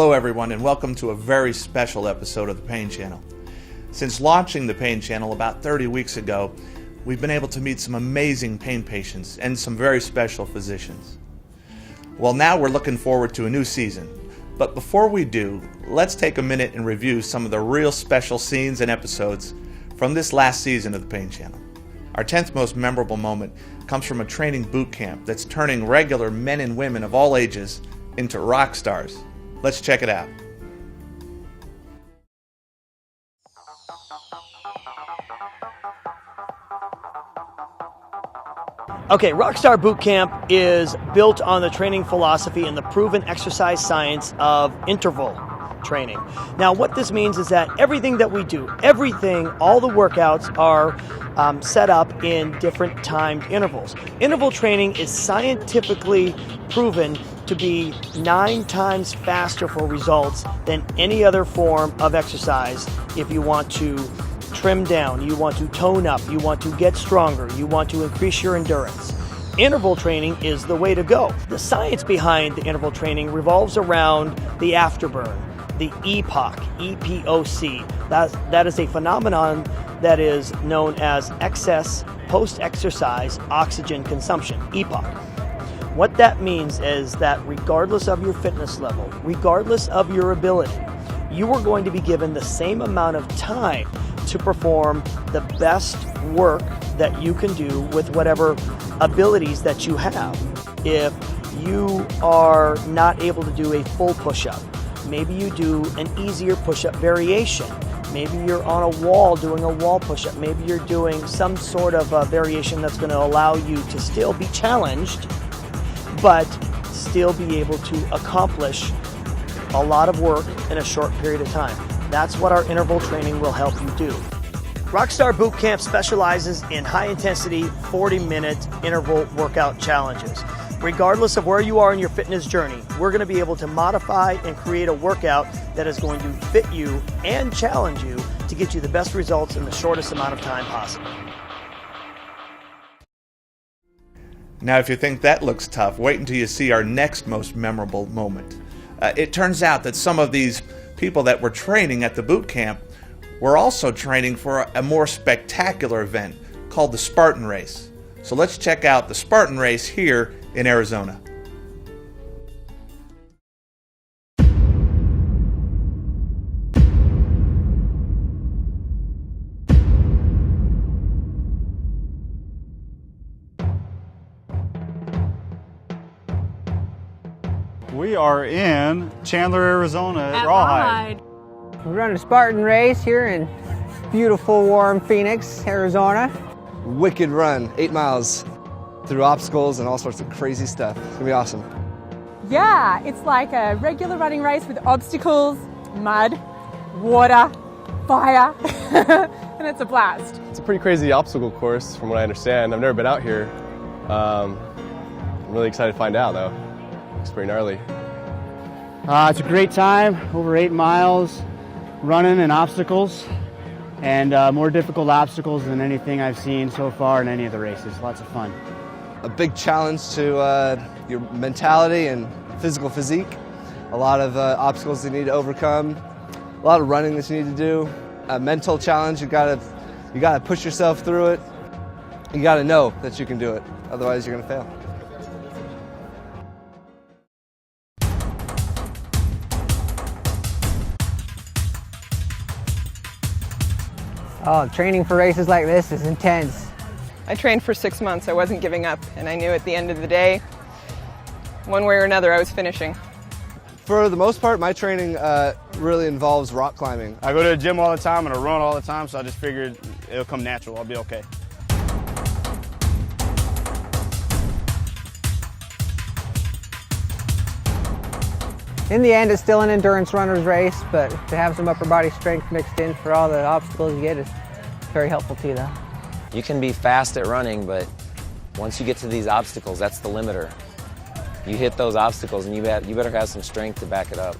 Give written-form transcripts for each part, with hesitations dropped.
Hello everyone, and welcome to a very special episode of the Pain Channel. Since launching the Pain Channel about 30 weeks ago, we've been able to meet some amazing pain patients and some very special physicians. Well, now we're looking forward to a new season. But before we do, let's take a minute and review some of the real special scenes and episodes from this last season of the Pain Channel. Our 10th most memorable moment comes from a training boot camp that's turning regular men and women of all ages into rock stars. Let's check it out. Okay, Rockstar Boot Camp is built on the training philosophy and the proven exercise science of interval training. Now, what this means is that everything that we do, all the workouts are set up in different timed intervals. Interval training is scientifically proven to be 9 times faster for results than any other form of exercise if you want to trim down, you want to tone up, you want to get stronger, you want to increase your endurance. Interval training is the way to go. The science behind the interval training revolves around the afterburn, the EPOC, E-P-O-C. That is a phenomenon that is known as excess post-exercise oxygen consumption, EPOC. What that means is that regardless of your fitness level, regardless of your ability, you are going to be given the same amount of time to perform the best work that you can do with whatever abilities that you have. If you are not able to do a full push-up, maybe you do an easier push-up variation. Maybe you're on a wall doing a wall push-up. Maybe you're doing some sort of a variation that's going to allow you to still be challenged, but still be able to accomplish a lot of work in a short period of time. That's what our interval training will help you do. Rockstar Boot Camp specializes in high-intensity 40-minute interval workout challenges. Regardless of where you are in your fitness journey, we're going to be able to modify and create a workout that is going to fit you and challenge you to get you the best results in the shortest amount of time possible. Now, if you think that looks tough, wait until you see our next most memorable moment. It turns out that some of these people that were training at the boot camp were also training for a more spectacular event called the Spartan Race. So let's check out the Spartan Race here in Arizona. We are in Chandler, Arizona at Rawhide. We're running a Spartan Race here in beautiful, warm Phoenix, Arizona. Wicked run, 8 miles through obstacles and all sorts of crazy stuff. It's gonna be awesome. Yeah, it's like a regular running race with obstacles, mud, water, fire, and it's a blast. It's a pretty crazy obstacle course from what I understand. I've never been out here. I'm really excited to find out though. It's pretty gnarly. It's a great time, over 8 miles, running and obstacles, and more difficult obstacles than anything I've seen so far in any of the races. Lots of fun. A big challenge to your mentality and physical physique. A lot of obstacles you need to overcome. A lot of running that you need to do. A mental challenge, you gotta push yourself through it. You gotta know that you can do it, otherwise you're gonna fail. Oh, training for races like this is intense. I trained for 6 months. I wasn't giving up, and I knew at the end of the day, one way or another, I was finishing. For the most part, my training really involves rock climbing. I go to the gym all the time and I run all the time, so I just figured it'll come natural. I'll be okay. In the end, it's still an endurance runner's race, but to have some upper body strength mixed in for all the obstacles you get is very helpful to you, though. You can be fast at running, but once you get to these obstacles, that's the limiter. You hit those obstacles and you better have some strength to back it up.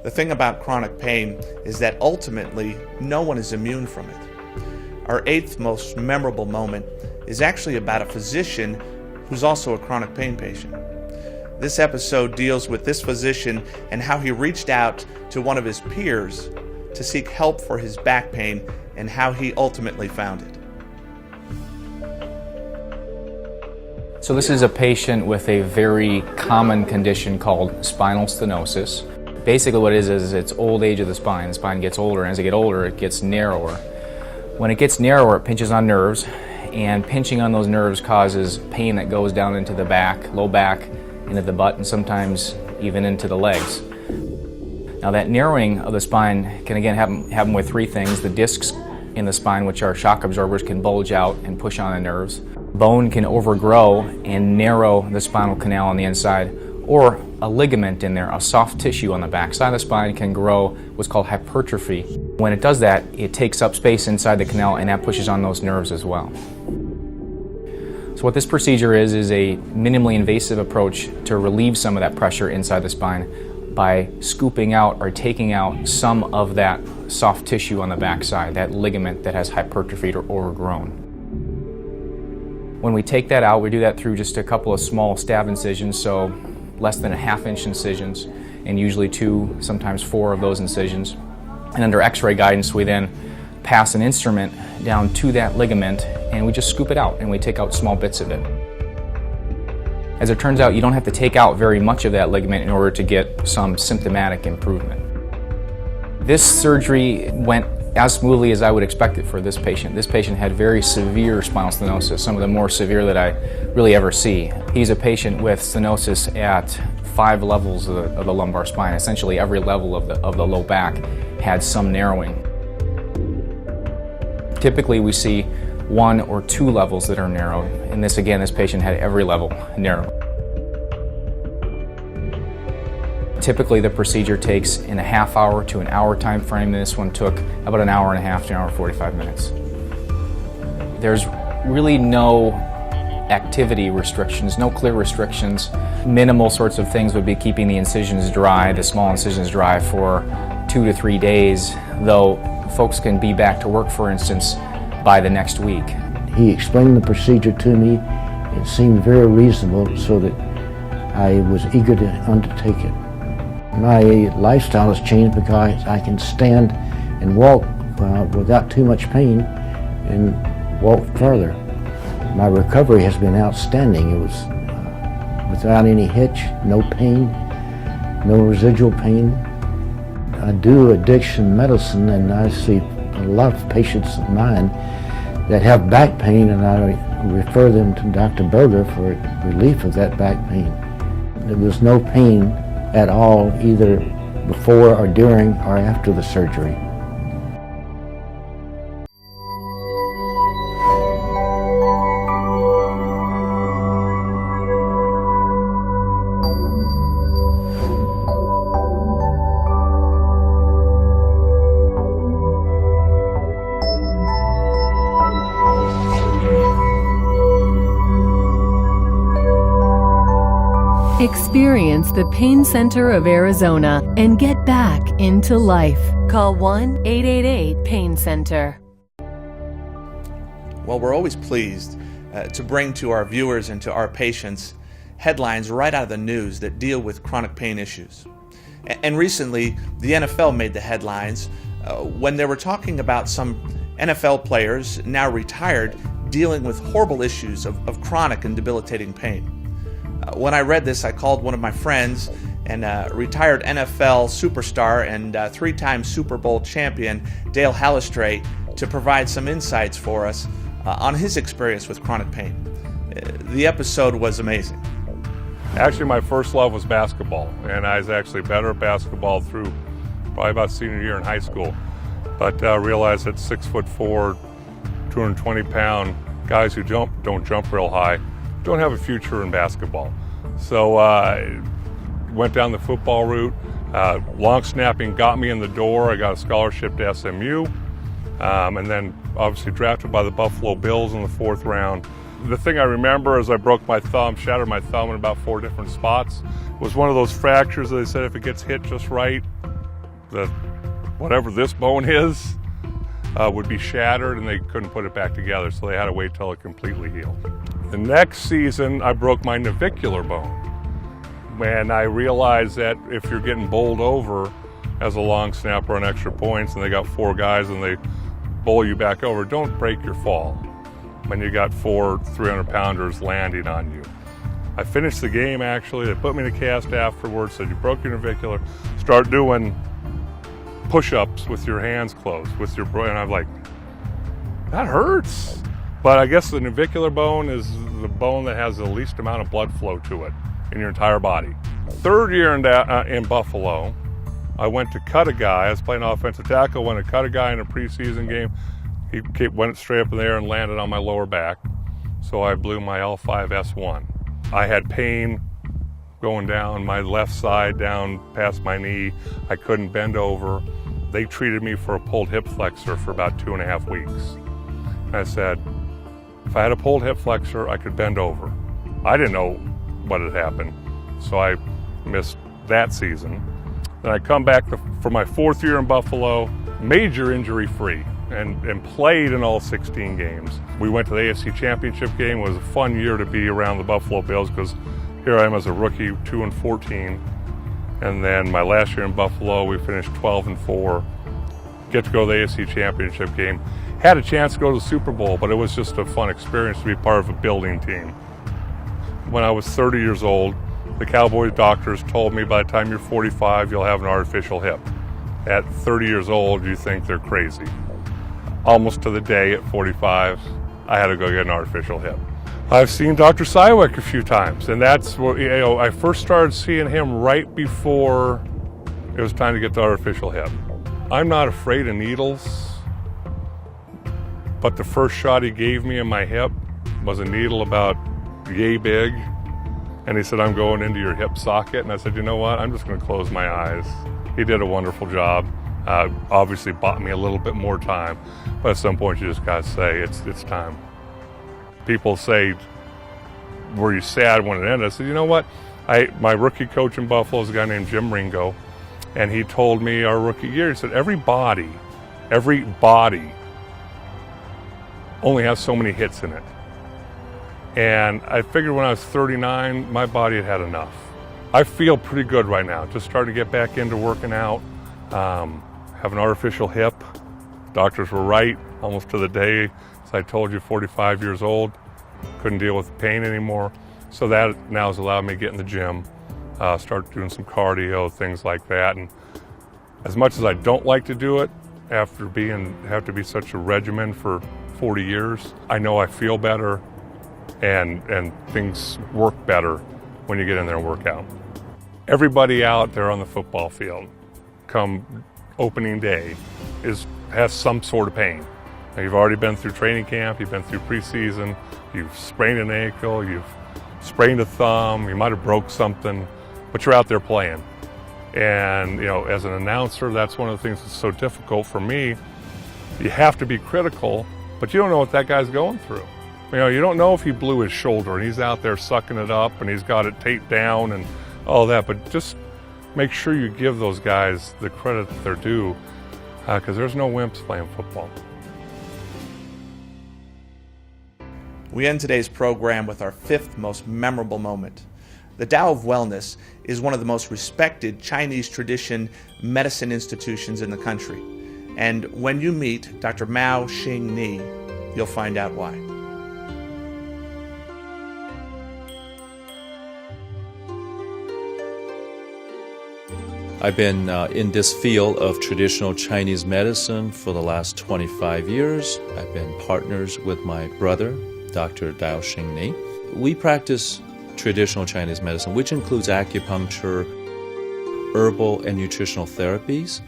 The thing about chronic pain is that ultimately no one is immune from it. Our 8th most memorable moment is actually about a physician who's also a chronic pain patient. This episode deals with this physician and how he reached out to one of his peers to seek help for his back pain and how he ultimately found it. So this is a patient with a very common condition called spinal stenosis. Basically what it is it's old age of the spine. The spine gets older, and as it gets older, it gets narrower. When it gets narrower, it pinches on nerves, and pinching on those nerves causes pain that goes down into the back, low back, into the butt, and sometimes even into the legs. Now that narrowing of the spine can again happen with three things. The discs in the spine, which are shock absorbers, can bulge out and push on the nerves. Bone can overgrow and narrow the spinal canal on the inside, or a ligament in there, a soft tissue on the back side of the spine, can grow what's called hypertrophy. When it does that, it takes up space inside the canal, and that pushes on those nerves as well. So what this procedure is a minimally invasive approach to relieve some of that pressure inside the spine by scooping out or taking out some of that soft tissue on the back side, that ligament that has hypertrophied or overgrown. When we take that out, we do that through just a couple of small stab incisions, so less than a ½ incisions, and usually 2, sometimes 4 of those incisions. And under x-ray guidance, we then pass an instrument down to that ligament, and we just scoop it out, and we take out small bits of it. As it turns out, you don't have to take out very much of that ligament in order to get some symptomatic improvement. This surgery went as smoothly as I would expect it for this patient. This patient had very severe spinal stenosis, some of the more severe that I really ever see. He's a patient with stenosis at 5 levels of the lumbar spine. Essentially every level of the low back had some narrowing. Typically we see 1 or 2 levels that are narrowed, and this patient had every level narrowed. Typically the procedure takes in a ½ hour to an hour time frame, and this one took about an hour and a half to an hour and 45 minutes. There's really no activity restrictions, no clear restrictions. Minimal sorts of things would be keeping the incisions dry, the small incisions dry for 2 to 3 days, though folks can be back to work, for instance, by the next week. He explained the procedure to me. It seemed very reasonable, so that I was eager to undertake it. My lifestyle has changed because I can stand and walk without too much pain and walk further. My recovery has been outstanding. It was without any hitch, no pain, no residual pain. I do addiction medicine, and I see a lot of patients of mine that have back pain, and I refer them to Dr. Berger for relief of that back pain. There was no pain at all, either before or during or after the surgery. Experience the Pain Center of Arizona and get back into life. Call 1-888-PAIN-CENTER. Well, we're always pleased to bring to our viewers and to our patients headlines right out of the news that deal with chronic pain issues. And recently, the NFL made the headlines when they were talking about some NFL players, now retired, dealing with horrible issues of chronic and debilitating pain. When I read this, I called one of my friends and retired NFL superstar and 3-time Super Bowl champion Dale Hallestray to provide some insights for us on his experience with chronic pain. The episode was amazing. Actually, my first love was basketball, and I was actually better at basketball through probably about senior year in high school. But realized that 6'4", 220-pound guys who don't jump real high don't have a future in basketball. So went down the football route. Long snapping got me in the door. I got a scholarship to SMU, and then obviously drafted by the Buffalo Bills in the 4th round. The thing I remember is I broke my thumb, shattered my thumb in about 4 different spots. It was one of those fractures that they said if it gets hit just right, whatever this bone is would be shattered, and they couldn't put it back together, so they had to wait till it completely healed. The next season, I broke my navicular bone. And I realized that if you're getting bowled over as a long snapper on extra points and they got 4 guys and they bowl you back over, don't break your fall when you got 4 300-pounders landing on you. I finished the game, actually. They put me in a cast afterwards, said you broke your navicular, start doing push-ups with your hands closed, and I'm like, that hurts. But I guess the navicular bone is the bone that has the least amount of blood flow to it in your entire body. Third year in Buffalo, I went to cut a guy. I was playing offensive tackle, went to cut a guy in a preseason game. He went straight up in the air and landed on my lower back, so I blew my L5-S1. I had pain going down my left side, down past my knee. I couldn't bend over. They treated me for a pulled hip flexor for about 2.5 weeks. And I said, if I had a pulled hip flexor, I could bend over. I didn't know what had happened, so I missed that season. Then I come back for my 4th year in Buffalo, major injury free, and played in all 16 games. We went to the AFC Championship game. It was a fun year to be around the Buffalo Bills because here I am as a rookie, 2-14. And then my last year in Buffalo, we finished 12-4. Get to go to the AFC Championship game. Had a chance to go to the Super Bowl, but it was just a fun experience to be part of a building team. When I was 30 years old, the Cowboys doctors told me by the time you're 45, you'll have an artificial hip. At 30 years old, you think they're crazy. Almost to the day at 45, I had to go get an artificial hip. I've seen Dr. Sywick a few times, and that's what, I first started seeing him right before it was time to get the artificial hip. I'm not afraid of needles, but the first shot he gave me in my hip was a needle about yay big, and he said, I'm going into your hip socket, and I said, you know what, I'm just going to close my eyes. He did a wonderful job. Obviously bought me a little bit more time, but at some point you just got to say, it's time. People say, were you sad when it ended? I said, you know what, my rookie coach in Buffalo is a guy named Jim Ringo, and he told me our rookie year, he said, every body only has so many hits in it. And I figured when I was 39, my body had had enough. I feel pretty good right now. Just starting to get back into working out. Have an artificial hip. Doctors were right, almost to the day. As I told you, 45 years old. Couldn't deal with the pain anymore. So that now has allowed me to get in the gym, start doing some cardio, things like that. And as much as I don't like to do it, after have to be such a regimen for 40 years, I know I feel better and things work better when you get in there and work out. Everybody out there on the football field, come opening day, has some sort of pain. Now, you've already been through training camp, you've been through preseason, you've sprained an ankle, you've sprained a thumb, you might have broke something, but you're out there playing. And as an announcer, that's one of the things that's so difficult for me. You have to be critical, but you don't know what that guy's going through. You don't know if he blew his shoulder and he's out there sucking it up and he's got it taped down and all that, but just make sure you give those guys the credit that they're due, because there's no wimps playing football. We end today's program with our 5th most memorable moment. The Dow of Wellness is one of the most respected Chinese tradition medicine institutions in the country. And when you meet Dr. Mao Xing Ni, you'll find out why. I've been in this field of traditional Chinese medicine for the last 25 years. I've been partners with my brother, Dr. Dow Xing Ni. We practice traditional Chinese medicine, which includes acupuncture, herbal and nutritional therapies,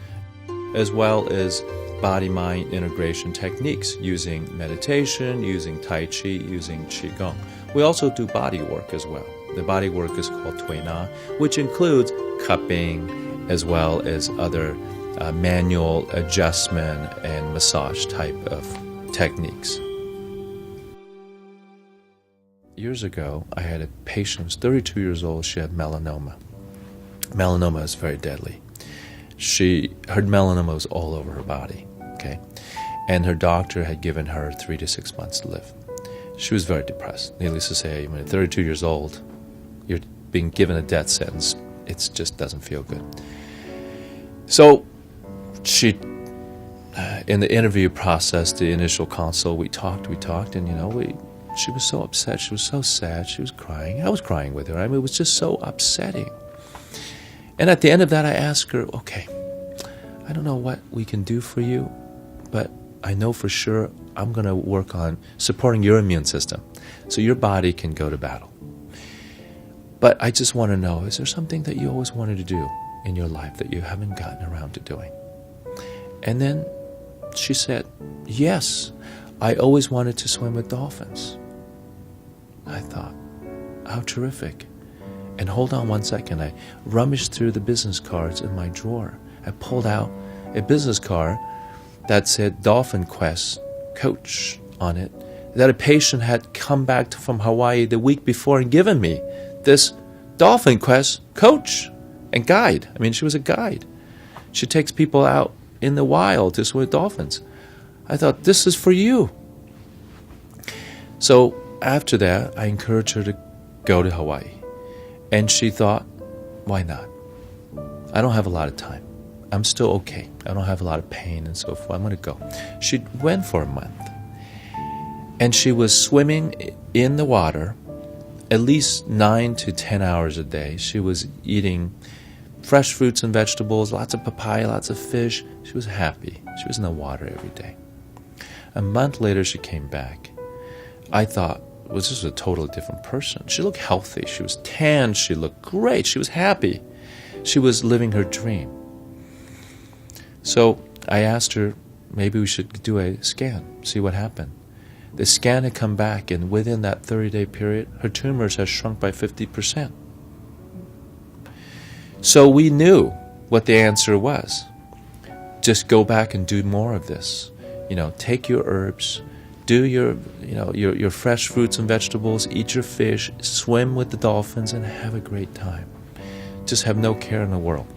as well as body-mind integration techniques using meditation, using Tai Chi, using Qigong. We also do body work as well. The body work is called Tui Na, which includes cupping, as well as other manual adjustment and massage type of techniques. Years ago, I had a patient who was 32 years old. She had melanoma. Melanoma is very deadly. Her melanoma was all over her body, okay? And her doctor had given her 3 to 6 months to live. She was very depressed. Needless to say, when you're 32 years old, you're being given a death sentence. It just doesn't feel good. So she, in the interview process, the initial consult, we talked, and she was so upset. She was so sad. She was crying. I was crying with her. I mean, it was just so upsetting. And at the end of that, I asked her, okay, I don't know what we can do for you, but I know for sure I'm going to work on supporting your immune system so your body can go to battle. But I just want to know, is there something that you always wanted to do in your life that you haven't gotten around to doing? And then she said, yes, I always wanted to swim with dolphins. I thought, how terrific. And hold on one second, I rummaged through the business cards in my drawer. I pulled out a business card that said Dolphin Quest Coach on it, that a patient had come back from Hawaii the week before and given me this Dolphin Quest coach and guide. I mean, she was a guide. She takes people out in the wild to swim with dolphins. I thought, this is for you. So after that, I encouraged her to go to Hawaii. And she thought, why not? I don't have a lot of time. I'm still okay. I don't have a lot of pain and so forth. I'm going to go. She went for a month. And she was swimming in the water at least 9 to 10 hours a day. She was eating fresh fruits and vegetables, lots of papaya, lots of fish. She was happy. She was in the water every day. A month later, she came back. I thought, well, this was a totally different person. She looked healthy. She was tan. She looked great. She was happy. She was living her dream. So I asked her, maybe we should do a scan, see what happened. The scan had come back, and within that 30-day period, her tumors had shrunk by 50%. So we knew what the answer was. Just go back and do more of this. Take your herbs, do your fresh fruits and vegetables, eat your fish, swim with the dolphins, and have a great time. Just have no care in the world.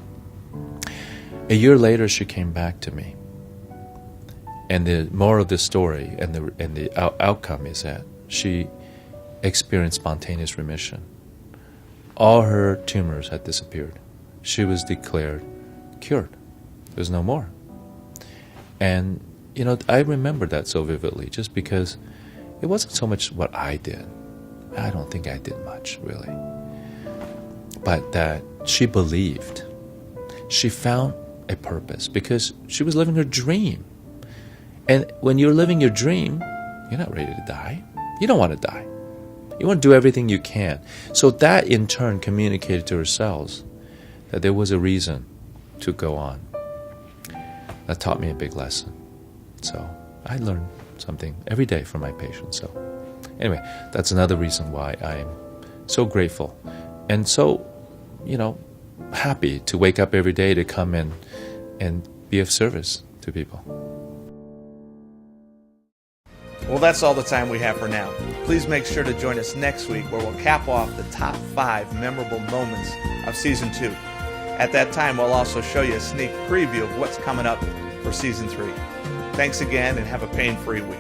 A year later, she came back to me. And the moral of the story and the outcome is that she experienced spontaneous remission. All her tumors had disappeared. She was declared cured. There's no more. And, I remember that so vividly just because it wasn't so much what I did. I don't think I did much, really. But that she believed. She found a purpose because she was living her dream. And when you're living your dream, you're not ready to die. You don't want to die. You want to do everything you can. So that in turn communicated to her cells that there was a reason to go on. That taught me a big lesson. So I learn something every day from my patients. So anyway, that's another reason why I'm so grateful and so, happy to wake up every day to come in and be of service to people. Well, that's all the time we have for now. Please make sure to join us next week where we'll cap off the top 5 memorable moments of Season 2. At that time, we'll also show you a sneak preview of what's coming up for Season 3. Thanks again and have a pain-free week.